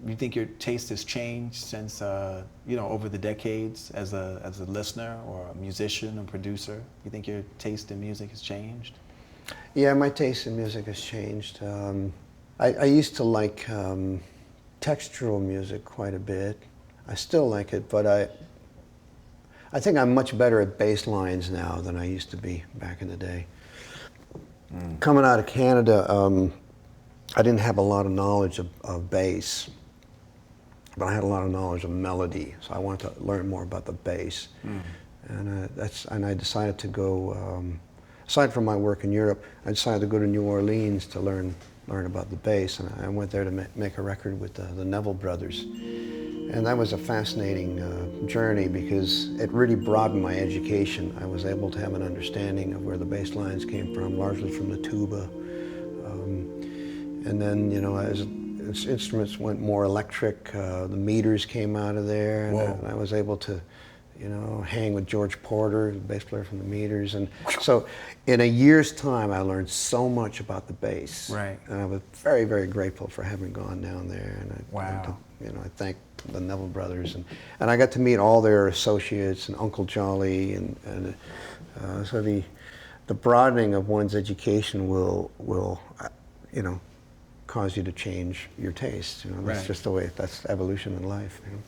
you think your taste has changed since, you know, over the decades as a listener or a musician or producer? You think your taste in music has changed? Yeah, my taste in music has changed. I used to like textural music quite a bit. I still like it, but I think I'm much better at bass lines now than I used to be back in the day. Coming out of Canada, I didn't have a lot of knowledge of bass, but I had a lot of knowledge of melody, so I wanted to learn more about the bass. And I decided to go, aside from my work in Europe, I decided to go to New Orleans to learn about the bass, and I went there to make a record with the Neville Brothers. And that was a fascinating journey because it really broadened my education. I was able to have an understanding of where the bass lines came from, largely from the tuba. And then, you know, as instruments went more electric, the meters came out of there, and I was able to, you know, hang with George Porter, the bass player from the Meters. And so in a year's time, I learned so much about the bass. Right. And I was very, very grateful for having gone down there. And Wow. you know, I thank the Neville Brothers. And I got to meet all their associates and Uncle Jolly. And so the broadening of one's education will, you know, cause you to change your taste. You know, that's just the way, that's evolution in life. You know.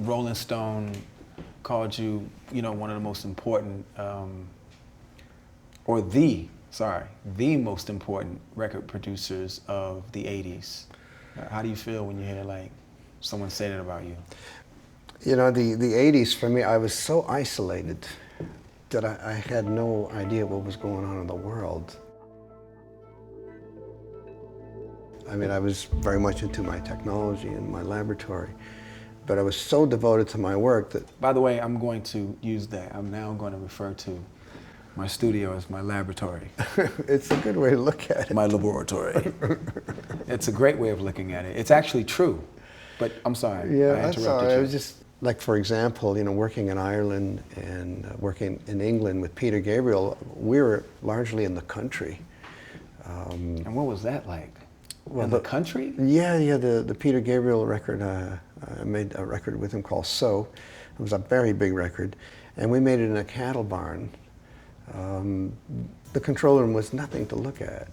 Rolling Stone called you, you know, one of the most important, or the most important record producers of the 80s. How do you feel when you hear like someone say that about you? You know, the 80s for me, I was so isolated that I had no idea what was going on in the world. I mean, I was very much into my technology and my laboratory, but I was so devoted to my work that... By the way, I'm going to use that. I'm now going to refer to my studio as my laboratory. It's a good way to look at it. My laboratory. It's a great way of looking at it. It's actually true, but I'm sorry. Yeah, I that's all interrupted right. you. I was just, like, for example, you know, working in Ireland and working in England with Peter Gabriel, we were largely in the country. And what was that like? Well, in the country? Yeah, the Peter Gabriel record, I made a record with him called So. It was a very big record, and we made it in a cattle barn. The control room was nothing to look at.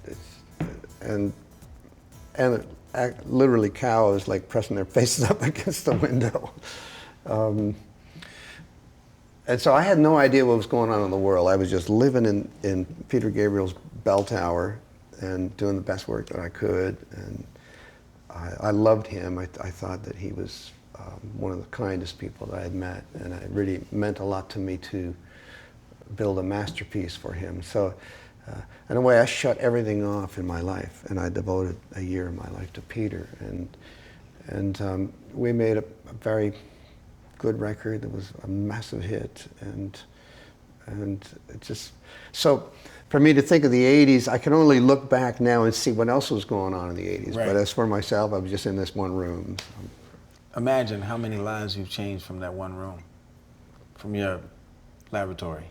And literally cows like pressing their faces up against the window. And so I had no idea what was going on in the world. I was just living in Peter Gabriel's bell tower and doing the best work that I could. And I loved him. I thought that he was one of the kindest people that I had met, and it really meant a lot to me to build a masterpiece for him. So in a way, I shut everything off in my life, and I devoted a year of my life to Peter. And we made a very good record. It was a massive hit, and it just, so for me to think of the 80s, I can only look back now and see what else was going on in the 80s. Right. But as for myself, I was just in this one room. So. Imagine how many lives you've changed from that one room, from your laboratory.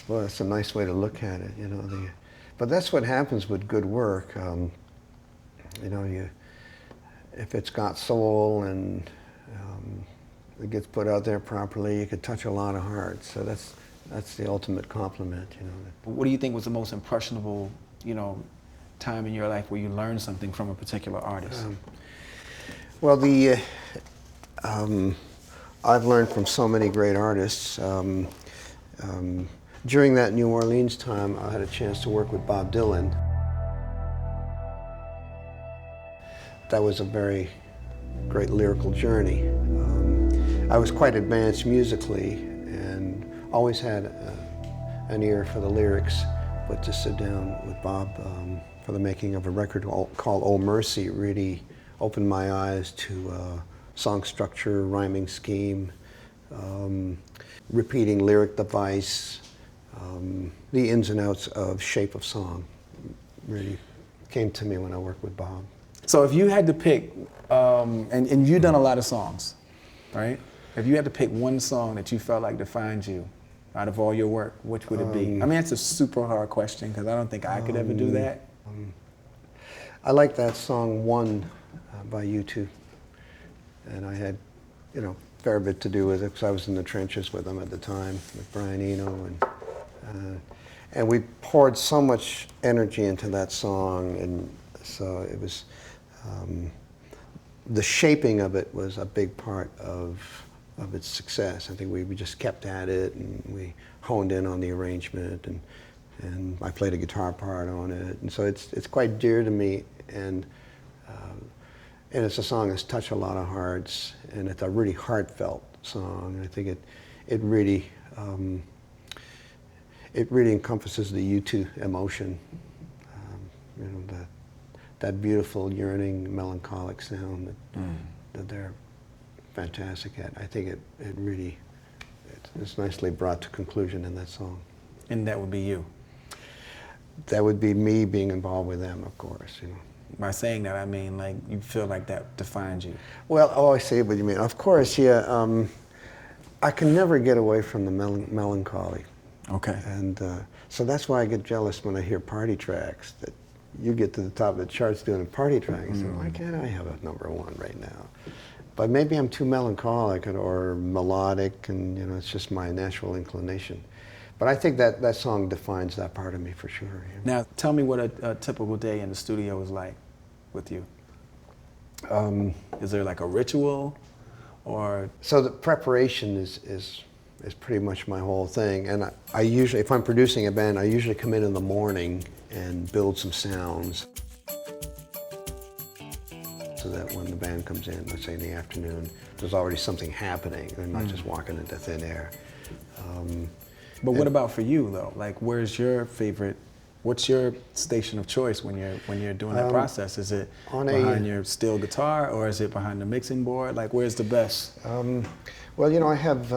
Well, that's a nice way to look at it, you know. But that's what happens with good work. You know, if it's got soul and it gets put out there properly, you could touch a lot of hearts. So that's the ultimate compliment, you know. What do you think was the most impressionable, you know, time in your life where you learned something from a particular artist? Well, I've learned from so many great artists. During that New Orleans time, I had a chance to work with Bob Dylan. That was a very great lyrical journey. I was quite advanced musically and always had an ear for the lyrics, but to sit down with Bob for the making of a record called Oh Mercy really opened my eyes to song structure, rhyming scheme, repeating lyric device, the ins and outs of shape of song really came to me when I worked with Bob. So if you had to pick, and you've done a lot of songs, right? If you had to pick one song that you felt like defined you out of all your work, which would it be? I mean, that's a super hard question because I don't think I could ever do that. I like that song One by U2. And I had, you know, a fair bit to do with it because I was in the trenches with them at the time, with Brian Eno. And we poured so much energy into that song, and so it was, the shaping of it was a big part of its success. I think we just kept at it, and we honed in on the arrangement, and I played a guitar part on it, and so it's quite dear to me, and it's a song that's touched a lot of hearts, and it's a really heartfelt song. I think it really encompasses the U2 emotion, you know, that beautiful, yearning, melancholic sound that they're fantastic at. I think it really, it's nicely brought to conclusion in that song. And that would be you? That would be me being involved with them, of course, you know. By saying that, I mean, like, you feel like that defines you? Well, oh, I see what you mean. Of course, yeah. I can never get away from the melancholy. Okay. And so that's why I get jealous when I hear party tracks, that you get to the top of the charts doing a party track and say, why can't I have a #1 right now? But maybe I'm too melancholic or melodic, and you know, it's just my natural inclination. But I think that song defines that part of me for sure. Yeah. Now, tell me what a typical day in the studio is like with you. Is there like a ritual, or? So the preparation is pretty much my whole thing. And I usually, if I'm producing a band, I usually come in the morning and build some sounds, so that when the band comes in, let's say in the afternoon, there's already something happening. They're not just walking into thin air. But what about for you though? Like, where's your favorite? What's your station of choice when you're doing that process? Is it behind your steel guitar, or is it behind the mixing board? Like, where's the best? Well, you know, I have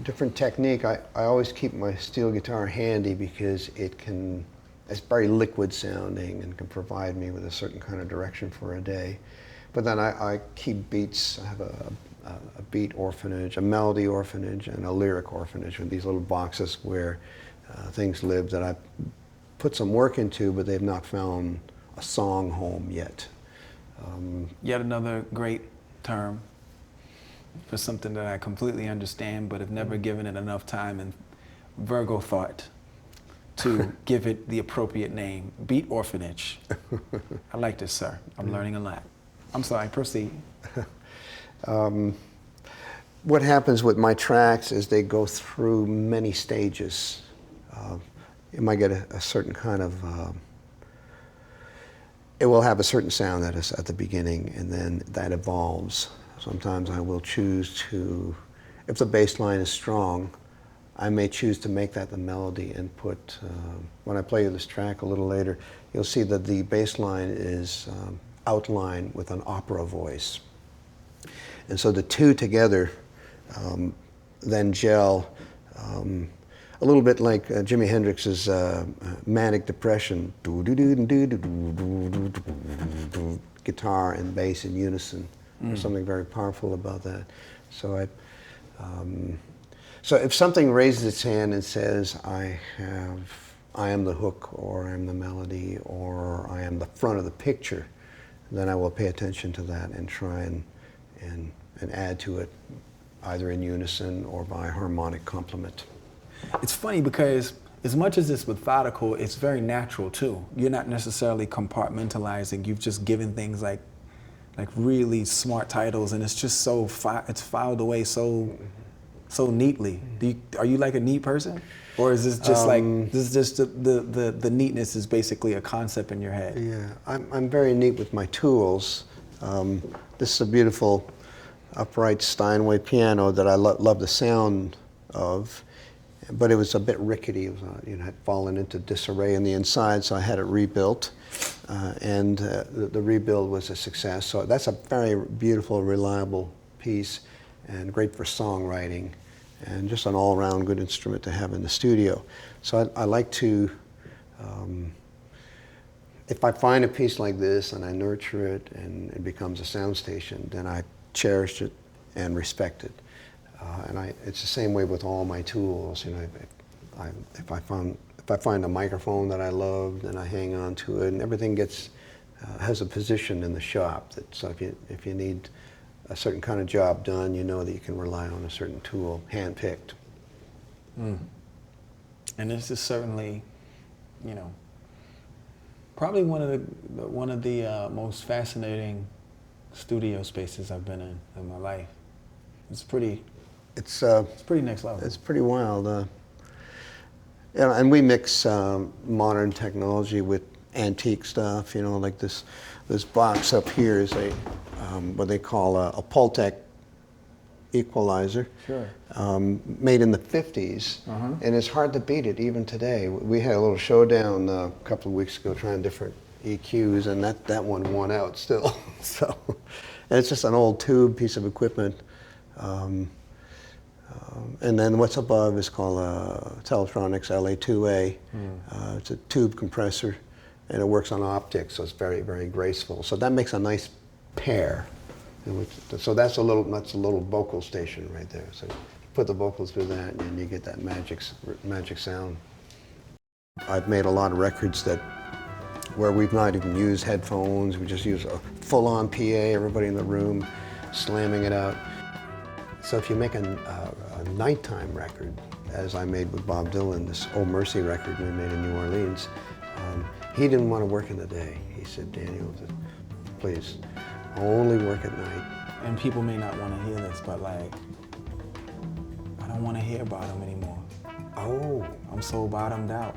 different technique. I always keep my steel guitar handy because it's very liquid sounding and can provide me with a certain kind of direction for a day. But then I keep beats. I have a beat orphanage, a melody orphanage, and a lyric orphanage, with these little boxes where things live that I put some work into, but they've not found a song home yet. Yet another great term for something that I completely understand, but have never given it enough time and Virgo thought to give it the appropriate name. Beat orphanage. I like this, sir. I'm learning a lot. I'm sorry, proceed. What happens with my tracks is they go through many stages. You might get a certain kind of, it will have a certain sound that is at the beginning, and then that evolves. Sometimes I will choose to, if the bass line is strong, I may choose to make that the melody and put, when I play you this track a little later, you'll see that the bass line is outlined with an opera voice. And so the two together then gel, a little bit like Jimi Hendrix's Manic Depression, guitar and bass in unison. There's something very powerful about that. So so if something raises its hand and says, I am the hook, or I am the melody, or I am the front of the picture, then I will pay attention to that and try and add to it, either in unison or by harmonic complement. It's funny because as much as it's methodical, it's very natural too. You're not necessarily compartmentalizing. You've just given things like really smart titles, and it's just so it's filed away so neatly. Are you like a neat person, or is this just the neatness is basically a concept in your head? Yeah, I'm very neat with my tools. This is a beautiful upright Steinway piano that I love the sound of, but it was a bit rickety. It was, had fallen into disarray in the inside, so I had it rebuilt, and the rebuild was a success. So that's a very beautiful, reliable piece, and great for songwriting, and just an all-around good instrument to have in the studio. So I like to, if I find a piece like this and I nurture it and it becomes a sound station, then I cherish it and respect it. It's the same way with all my tools. If I find a microphone that I love, then I hang on to it, and everything gets has a position in the shop. That, so if you need a certain kind of job done, you know that you can rely on a certain tool, hand-picked. Mm. And this is certainly, you know, probably one of the most fascinating studio spaces I've been in my life. It's pretty next level. It's pretty wild. Yeah, and we mix modern technology with antique stuff. You know, like this box up here is what they call a Pultec equalizer. Sure. Made in the 50s, and it's hard to beat it even today. We had a little showdown a couple of weeks ago trying different EQs, and that one won out still. So, and it's just an old tube piece of equipment. And then what's above is called Teletronics LA2A. It's a tube compressor, and it works on optics, so it's very, very graceful. So that makes a nice pair. So that's a little vocal station right there. So you put the vocals through that, and you get that magic sound. I've made a lot of records where we've not even used headphones. We just use a full-on PA, everybody in the room slamming it out. So if you make a nighttime record, as I made with Bob Dylan, this Oh Mercy record we made in New Orleans, he didn't want to work in the day. He said, Daniel, please, only work at night. And people may not want to hear this, but like, I don't want to hear bottom anymore. Oh. I'm so bottomed out.